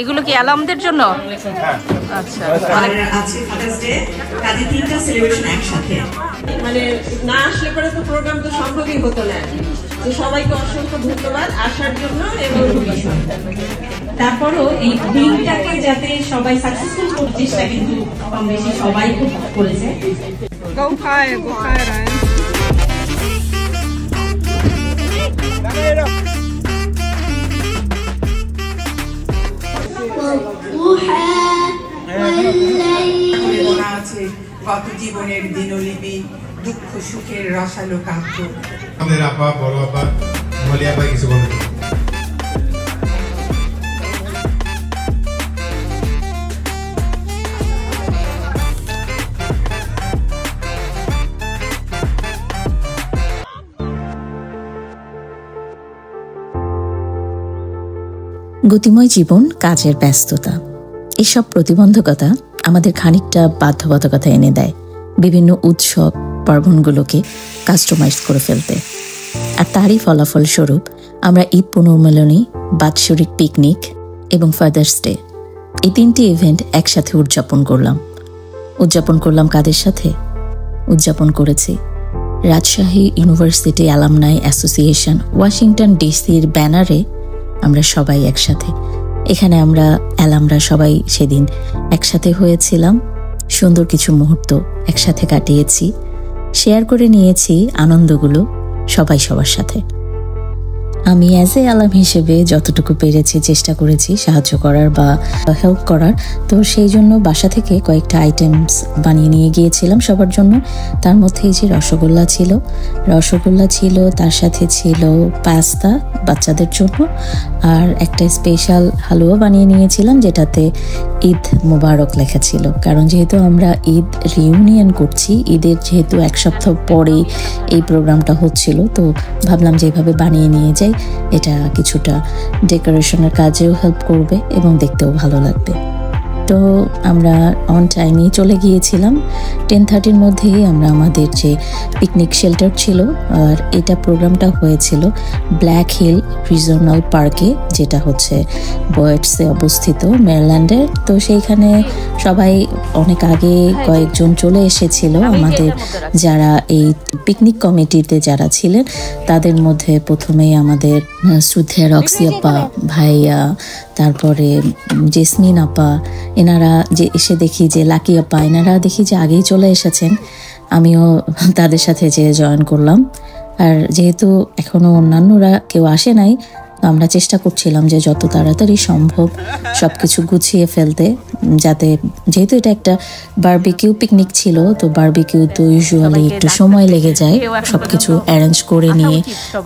এগুলো কি অ্যালামদের জন্য? আচ্ছা, আছে ফাদার্স ডে, কাজে তিনটা সেলিব্রেশন একসাথে, মানে না আসলে পরে তো প্রোগ্রাম তো সম্ভবই হতো না। তো সবাইকে অসংখ্য ধন্যবাদ আসার জন্য। এবং তারপরও এই দিনটাকে যাতে সবাই সাকসেসফুল করতে চেষ্টা কিন্তু কম বেশি সবাই খুব করেছে। আছে কত জীবনের দিনলিপি, দুঃখ সুখের রসালো কাব্য। আমাদের আপা, বড় আপা, মলিয়া ভাই কিছু বলবেন? গতিময় জীবন, কাজের ব্যস্ততা, এসব প্রতিবন্ধকতা আমাদের খানিকটা বাধ্যবাধকতা এনে দেয় বিভিন্ন উৎসব পার্বণগুলোকে কাস্টমাইজ করে ফেলতে। আর তারই ফলাফল স্বরূপ আমরা ঈদ পুনর্মিলনী, বাৎসরিক পিকনিক এবং ফাদার্স ডে, এই তিনটি ইভেন্ট একসাথে উদযাপন করলাম। কাদের সাথে উদযাপন করেছি? Rajshahi university alumni association Washington ডিসির ব্যানারে আমরা সবাই একসাথে, এখানে আমরা অ্যালামরা সবাই সেদিন একসাথে হয়েছিলাম। সুন্দর কিছু মুহূর্ত একসাথে কাটিয়েছি, শেয়ার করে নিয়েছি আনন্দগুলো সবাই সবার সাথে। আমি অ্যাজ এ অ্যালাম হিসেবে যতটুকু পেরেছি চেষ্টা করেছি সাহায্য করার বা হেল্প করার। তো সেই জন্য বাসা থেকে কয়েকটা আইটেমস বানিয়ে নিয়ে গিয়েছিলাম সবার জন্য। তার মধ্যে এই যে রসগোল্লা ছিল, তার সাথে ছিল পাস্তা বাচ্চাদের জন্য, আর একটা স্পেশাল হালুয়া বানিয়ে নিয়েছিলাম যেটাতে ঈদ মোবারক লেখা ছিল। কারণ যেহেতু আমরা ঈদ রিউনিয়ন করছি, ঈদের যেহেতু এক সপ্তাহ পরেই এই প্রোগ্রামটা হচ্ছিল, তো ভাবলাম যে এইভাবে বানিয়ে নিয়ে যাই, এটা কিছুটা ডেকোরেশনের কাজেও হেল্প করবে এবং দেখতেও ভালো লাগবে। তো আমরা অন টাইমেই চলে গিয়েছিলাম। 10:30-র মধ্যেই আমরা আমাদের যে পিকনিক শেল্টার ছিল, আর এটা প্রোগ্রামটা হয়েছিল ব্ল্যাক হিল রিজনাল পার্কে, যেটা হচ্ছে বয়েটসে অবস্থিত মেরিল্যান্ডে। তো সেইখানে সবাই অনেক আগে কয়েকজন চলে এসেছিল। আমাদের যারা এই পিকনিক কমিটিতে যারা ছিলেন তাদের মধ্যে প্রথমেই আমাদের শ্রদ্ধেয় রক্সি আপা, ভাইয়া, তারপরে জেসমিন আপা, এনারা যে এসে দেখি যে লাকি আপা, এনারা দেখি যে আগেই চলে এসেছেন। আমিও তাদের সাথে যে জয়েন করলাম। আর যেহেতু এখনো অন্যান্যরা কেউ আসে নাই, আমরা চেষ্টা করছিলাম যে যত তাড়াতাড়ি সম্ভব সবকিছু গুছিয়ে ফেলতে, যাতে যেহেতু এটা একটা বারবিকিউ পিকনিক ছিল, তো বারবিকিউ তো ইউজুয়ালি একটু সময় লেগে যায় সবকিছু অ্যারেঞ্জ করে নিয়ে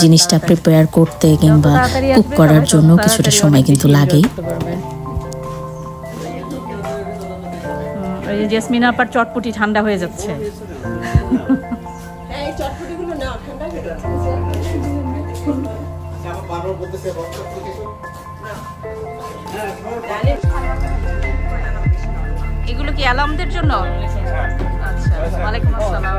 জিনিসটা প্রিপেয়ার করতে কিংবা কুক করার জন্য কিছুটা সময় কিন্তু লাগেই। জেসমিন আপার চটপটি ঠান্ডা হয়ে যাচ্ছে। এগুলো কি অ্যালামদের জন্য? আচ্ছা, ওয়ালাইকুম আসসালাম।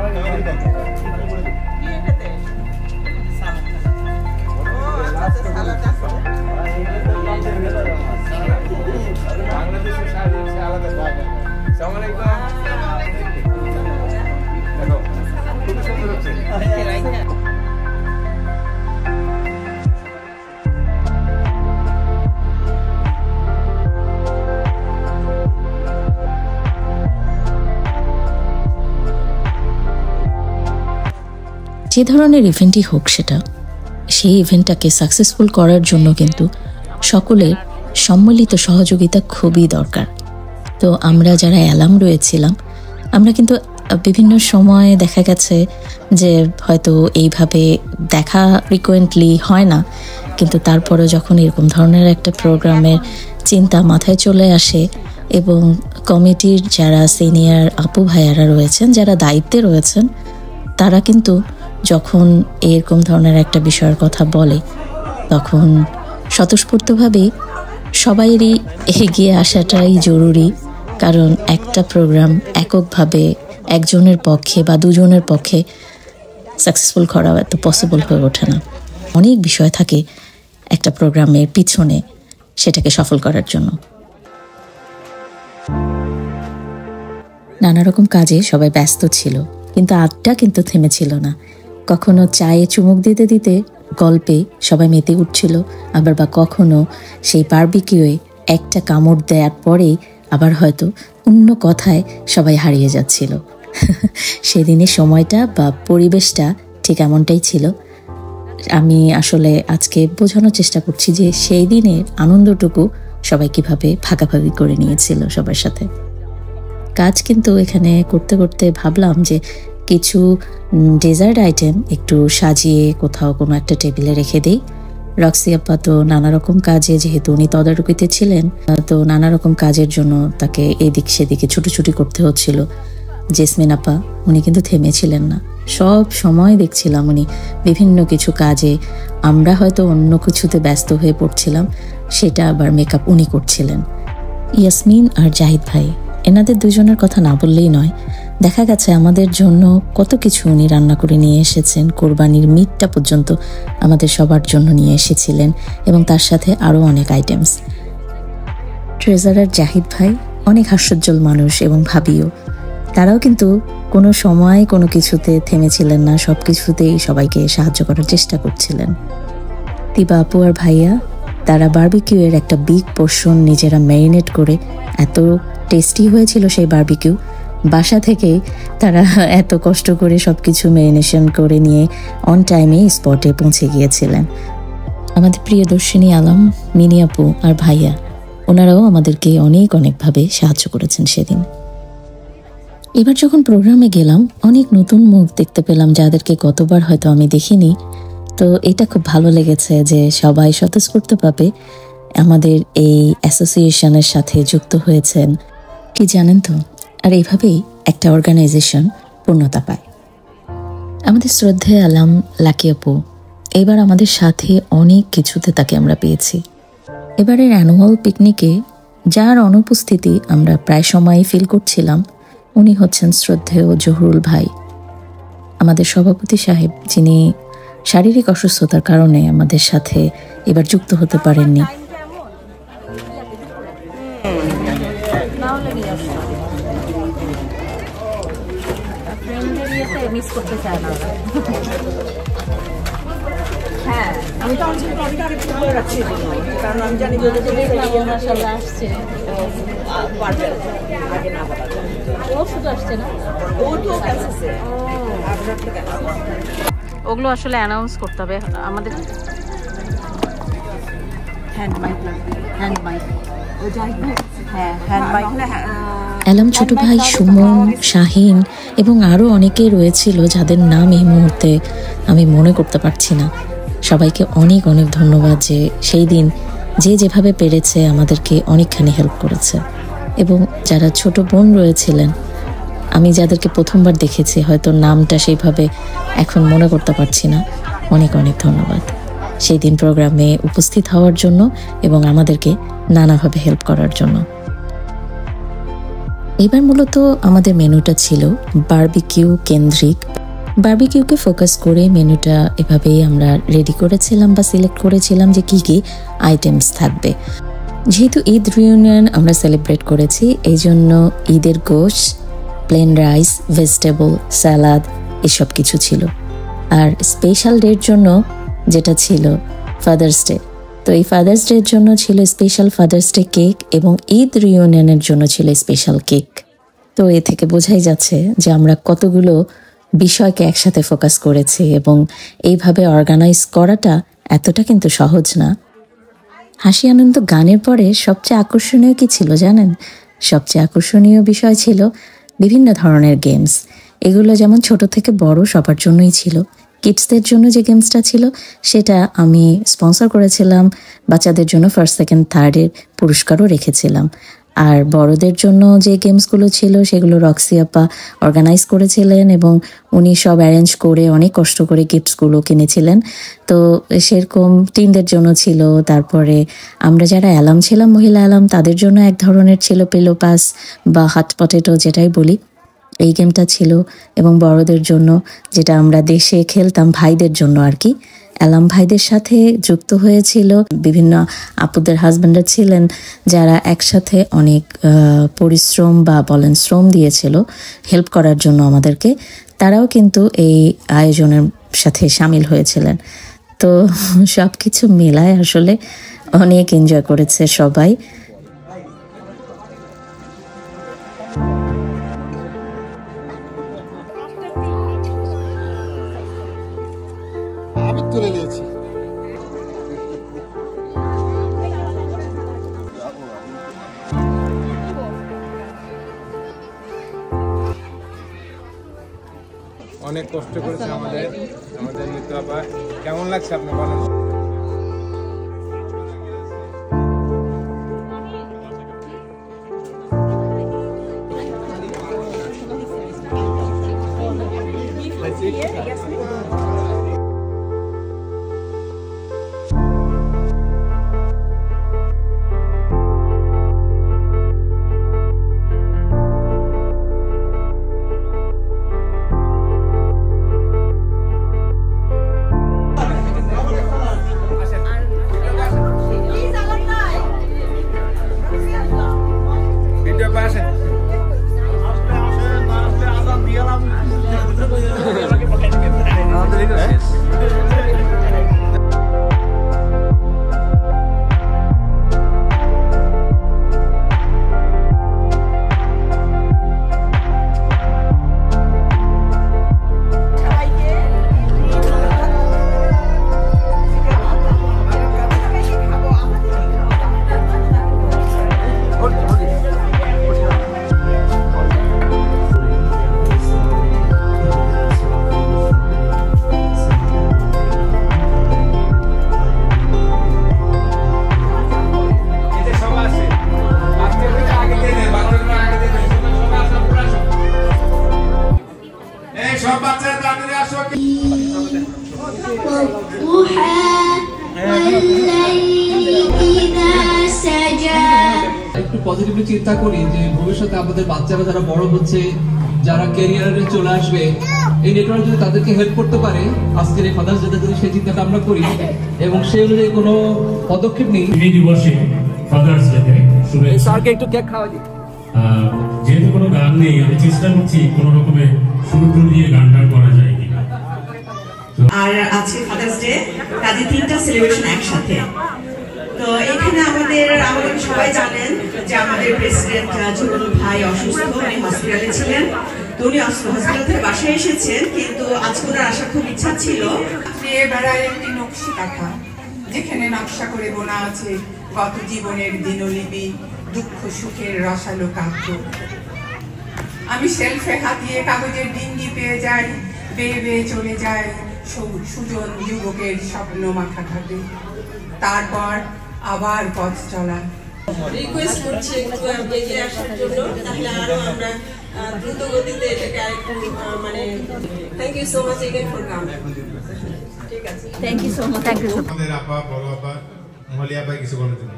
যে ধরনের ইভেন্টই হোক সেটা, সেই ইভেন্টটাকে সাকসেসফুল করার জন্য কিন্তু সকলের সম্মিলিত সহযোগিতা খুবই দরকার। তো আমরা যারা অ্যালাম রয়েছিলাম, আমরা কিন্তু বিভিন্ন সময় দেখা গেছে যে হয়তো এইভাবে দেখা ফ্রিকোয়েন্টলি হয় না, কিন্তু তারপরে যখন এরকম ধরনের একটা প্রোগ্রামের চিন্তা মাথায় চলে আসে এবং কমিটির যারা সিনিয়র আপু ভাইয়ারা রয়েছেন, যারা দায়িত্বে রয়েছেন, তারা কিন্তু যখন এরকম ধরনের একটা বিষয়ের কথা বলে, তখন স্বতঃস্ফূর্তভাবেই সবাইরই এগিয়ে আসাটাই জরুরি। কারণ একটা প্রোগ্রাম এককভাবে একজনের পক্ষে বা দুজনের পক্ষে সাকসেসফুল করা এত পসিবল হয়ে ওঠে না। অনেক বিষয় থাকে একটা প্রোগ্রামের পিছনে সেটাকে সফল করার জন্য। নানা রকম কাজে সবাই ব্যস্ত ছিল, কিন্তু আড্ডা কিন্তু থেমেছিল না। কখনো চায়ে চুমুক দিতে দিতে গল্পে সবাই মেতে উঠছিল, আবার বা কখনো সেই বারবিকিউয়ে একটা কামড় দেওয়ার পরেই আবার হয়তো অন্য কথায় সবাই হারিয়ে যাচ্ছিল। সেদিনের সময়টা বা পরিবেশটা ঠিক এমনটাই ছিল। আমি আসলে আজকে বোঝানোর চেষ্টা করছি যে সেই দিনের আনন্দটুকু সবাই কিভাবে ভাগাভাগি করে নিয়েছিল সবার সাথে। কাজ কিন্তু এখানে করতে করতে ভাবলাম যে কিছু ডেজার্ট আইটেম একটু সাজিয়ে কোথাও কোনো একটা টেবিলে রেখে দিই। রক্সি আপা তো নানা রকম কাজে, যেহেতু উনি তদারকিতে ছিলেন, তো নানা রকম কাজের জন্য তাকে এদিক সেদিকে ছুটোছুটি করতে হচ্ছিল। জেসমিন আপা, উনি কিন্তু থেমেছিলেন না, সব সময় দেখছিলাম উনি বিভিন্ন কিছু কাজে। আমরা হয়তো অন্য কিছুতে ব্যস্ত হয়ে পড়ছিলাম, সেটা আবার মেকআপ উনি করছিলেন। ইয়াসমিন আর জাহিদ ভাই, এনাদের দুজনের কথা না বললেই নয়। দেখা গেছে আমাদের জন্য কত কিছু উনি রান্না করে নিয়ে এসেছেন, কোরবানির মিটটা পর্যন্ত আমাদের সবার জন্য নিয়ে এসেছিলেন, এবং তার সাথে আরও অনেক আইটেমস। ট্রেজারার জাহিদ ভাই অনেক হাস্যোজ্জ্বল মানুষ এবং ভাবিও। তারাও কিন্তু কোনো সময় কোনো কিছুতে থেমেছিলেন না, সব কিছুতেই সবাইকে সাহায্য করার চেষ্টা করছিলেন। তিবা আপু আর ভাইয়া, তারা বারবিকিউয়ের একটা বিগ পোর্শন নিজেরা ম্যারিনেট করে, এত টেস্টি হয়েছিল সেই বারবিকিউ, বাসা থেকেই তারা এত কষ্ট করে সব কিছু ম্যারিনেশন করে নিয়ে অন টাইমে স্পটে পৌঁছে গিয়েছিলেন। আমাদের প্রিয়দর্শিনী আলম, মিনি আপু আর ভাইয়া, ওনারাও আমাদেরকে অনেকভাবে সাহায্য করেছেন সেদিন। এবার যখন প্রোগ্রামে গেলাম, অনেক নতুন মুখ দেখতে পেলাম যাদেরকে গতবার হয়তো আমি দেখিনি। তো এটা খুব ভালো লেগেছে যে সবাই স্বতঃস্ফূর্তভাবে আমাদের এই অ্যাসোসিয়েশনের সাথে যুক্ত হয়েছেন। কি জানেন তো, আর এইভাবেই একটা অর্গানাইজেশন পূর্ণতা পায়। আমাদের শ্রদ্ধেয় আলম লাকি আপু, এবার আমাদের সাথে অনেক কিছুতে তাকে আমরা পেয়েছি। এবারের অ্যানুয়াল পিকনিকে যার অনুপস্থিতি আমরা প্রায় সময়ই ফিল করছিলাম, উনি হচ্ছেন শ্রদ্ধেয় জহুরুল ভাই, আমাদের সভাপতি সাহেব, যিনি শারীরিক অসুস্থতার কারণে আমাদের সাথে এবার যুক্ত হতে পারেননি। মিস করতে চায় না। হ্যাঁ, আমি তো অনেকটা আরেকটু করে রাখছি, কারণ আমি জানি আসছে, আগে না বলা যায়। ও শুধু আসছে না, ও তো ক্যান্সার, ওগুলো আসলে অ্যানাউন্স করতে হবে আমাদের। হ্যান্ড মাইক, ও যাই না, হ্যাঁ হ্যান্ড মাইক। অ্যালাম ছোট ভাই সুমন, শাহিন এবং আরও অনেকেই রয়েছিল যাদের নাম এই মুহূর্তে আমি মনে করতে পারছি না। সবাইকে অনেক ধন্যবাদ যে সেই দিন যে যেভাবে পেরেছে আমাদেরকে অনেকখানি হেল্প করেছে। এবং যারা ছোট বোন রয়েছিলেন, আমি যাদেরকে প্রথমবার দেখেছি, হয়তো নামটা সেইভাবে এখন মনে করতে পারছি না, অনেক ধন্যবাদ সেই দিন প্রোগ্রামে উপস্থিত হওয়ার জন্য এবং আমাদেরকে নানাভাবে হেল্প করার জন্য। এবার মূলত আমাদের মেনুটা ছিল বারবিকিউ কেন্দ্রিক। বারবিকিউকে ফোকাস করে মেনুটা এভাবেই আমরা রেডি করেছিলাম বা সিলেক্ট করেছিলাম যে কি কি আইটেমস থাকবে। যেহেতু ঈদ রিউনিয়ন আমরা সেলিব্রেট করেছি, এই জন্য ঈদের গোশত, প্লেন রাইস, ভেজিটেবল, স্যালাদ এসব কিছু ছিল। আর স্পেশাল ডের জন্য যেটা ছিল ফাদার্স ডে, তো এই ফাদার্স ডের জন্য ছিল স্পেশাল ফাদার্স ডে কেক, এবং ঈদ রিউনিয়নের জন্য ছিল স্পেশাল কেক। তো এ থেকে বোঝাই যাচ্ছে যে আমরা কতগুলো বিষয়কে একসাথে ফোকাস করেছি, এবং এইভাবে অর্গানাইজ করাটা এতটা কিন্তু সহজ না। হাসি আনন্দ গানের পরে সবচেয়ে আকর্ষণীয় কি ছিল জানেন? সবচেয়ে আকর্ষণীয় বিষয় ছিল বিভিন্ন ধরনের গেমস। এগুলো যেমন ছোট থেকে বড় সবার জন্যই ছিল। কিডসদের জন্য যে গেমসটা ছিল সেটা আমি স্পন্সর করেছিলাম, বাচ্চাদের জন্য ফার্স্ট, সেকেন্ড, থার্ডের পুরস্কারও রেখেছিলাম। আর বড়দের জন্য যে গেমসগুলো ছিল সেগুলো রক্সি আপা অর্গানাইজ করেছিলেন, এবং উনি সব অ্যারেঞ্জ করে অনেক কষ্ট করে গিফটসগুলো কিনেছিলেন। তো সেরকম টিনদের জন্য ছিল, তারপরে আমরা যারা অ্যালাম ছিলাম, মহিলা অ্যালাম, তাদের জন্য এক ধরনের ছিল পেলো পাস বা হট পটেটো যেটাই বলি, এই গেমটা ছিল। এবং বড়দের জন্য যেটা আমরা দেশে খেলতাম, ভাইদের জন্য আর কি, অ্যালাম ভাইদের সাথে যুক্ত হয়েছিল। বিভিন্ন আপুদের হাজব্যান্ডরা ছিলেন যারা একসাথে অনেক পরিশ্রম বা বলেন শ্রম দিয়েছিল হেল্প করার জন্য আমাদেরকে। তারাও কিন্তু এই আয়োজনের সাথে সামিল হয়েছিলেন। তো সব কিছু মেলায় আসলে অনেক এনজয় করেছে সবাই। আমি তুলে নিয়েছি। অনেক কষ্ট করেছে আমাদের মিত্র আপা। কেমন লাগছে আপনি বলেন? একটু পজিটিভলি চিন্তা করি যে ভবিষ্যতে আমাদের বাচ্চারা যারা বড় হচ্ছে, যারা ক্যারিয়ারে চলে আসবে, এই নেটওয়ার্ক যদি তাদেরকে হেল্প করতে পারে আজকের এই ফাদার্স ডেতে যদি সেই চিন্তাটা আমরা করি এবং সেই অনুযায়ী কোনো পদক্ষেপ নেই। এই দিবসে ফাদার্স ডেতে শুভেচ্ছা। স্যারকে একটু কেক খাওয়া দিই। যেহেতু কোনো গান নেই, আমি চেষ্টা করছি কোনো রকমের সুর দিয়ে গানটা করা যায় কিনা। আর আজকে ফাদার্স ডে, কাজে 3টা সেলিব্রেশন একসাথে। তো এখানে আমাদের সবাই জানেন যে আমাদের প্রেসিডেন্ট জুরুল ভাই অসুস্থ, উনি হসপিটালে ছিলেন। তো উনি হসপিটাল থেকে বাসায় এসেছেন, কিন্তু আজকে ওনার আসার খুব ইচ্ছা ছিল। বিয়ে বেড়ায় একটি নকশি কাঁথা, যেখানে নকশা করে বোনা আছে কত জীবনের দিনলিপি, দুঃখ সুখের রসালো কাব্য। আমি শেলফে হাতিয়ে কাগজের ডিঙ্গি পেয়ে যাই, বেয়ে বেয়ে চলে যায় সুজন যুবকের স্বপ্ন মাখা ঘাটে। তারপর আবার পথ চলা। রিকোয়েস্ট করছি একটু এগিয়ে আসার জন্য, তাহলে আরো আমরা দ্রুত গতিতে এটাকে আরেকটু মানে thank you so much again for coming. ঠিক আছে, thank you so much. Thank you. আমাদের আপা, বড় আপা, মলিয়া ভাই কিছু বলার জন্য।